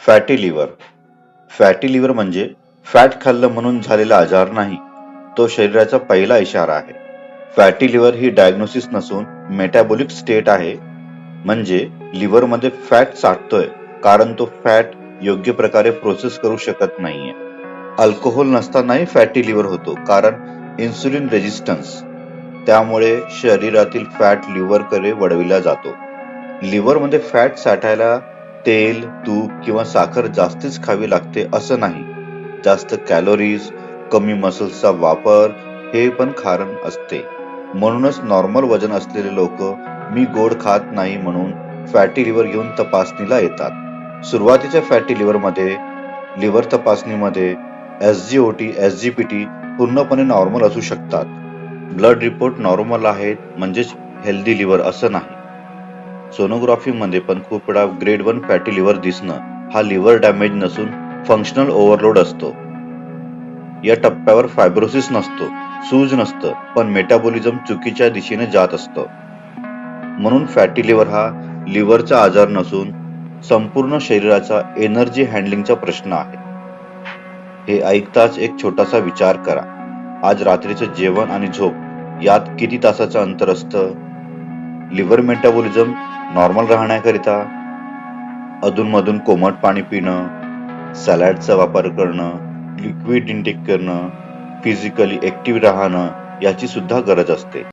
Fatty liver. Fatty liver म्हणजे fat खाल्लं म्हणून झालेला आजार नाही, तो शरीराचा पहिला इशारा आहे. फॅटी लिव्हर ही डायग्नोसिस नसून मेटाबॉलिक स्टेट आहे. म्हणजे लिव्हरमध्ये फॅट साठतोय कारण तो फॅट योग्य प्रकारे प्रोसेस करू शकत नाहीये. अल्कोहोल नसतानाही फॅटी लिव्हर होतो कारण इन्सुलिन रेजिस्टन्स. त्यामुळे शरीरातील फॅट लिव्हरकडे वळविला जातो. लिव्हरमध्ये फॅट साठायला तेल, तूप किंवा साखर जास्तीच खावी लागते असं नाही. जास्त कॅलोरीज, कमी मसल्सचा वापर हे पण कारण असते. म्हणूनच नॉर्मल वजन असलेले लोक मी गोड खात नाही म्हणून फॅटी लिव्हर घेऊन तपासणीला येतात. सुरुवातीच्या फॅटी लिव्हरमध्ये लिव्हर तपासणीमध्ये एसजीओटी, एसजीपीटी पूर्णपणे नॉर्मल असू शकतात. ब्लड रिपोर्ट नॉर्मल आहेत म्हणजेच हेल्दी लिव्हर असं नाही. सोनोग्राफीमध्ये पण खूप वेळा ग्रेड 1 फॅटी लिव्हर दिसणं हा लिव्हर डॅमेज नसून फंक्शनल ओव्हरलोड असतो. या टप्प्यावर फायब्रोसिस नसतो, सूज नसतं, पण मेटाबॉलिझम चुकीच्या दिशेने जात असतं. म्हणून फॅटी लिव्हर हा लिव्हरचा आजार नसून संपूर्ण शरीराचा एनर्जी हँडलिंगचा प्रश्न आहे. हे ऐकताच एक छोटासा विचार करा. आज रात्रीचं जेवण आणि झोप यात किती तासाचं अंतर असतं? लिव्हर मेटाबॉलिझम नॉर्मल राहण्याकरिता अधूनमधून कोमट पाणी पिणं, सॅलडचा वापर करणं, लिक्विड इंटेक करणं, फिजिकली ऍक्टिव्ह राहणं याची सुद्धा गरज असते.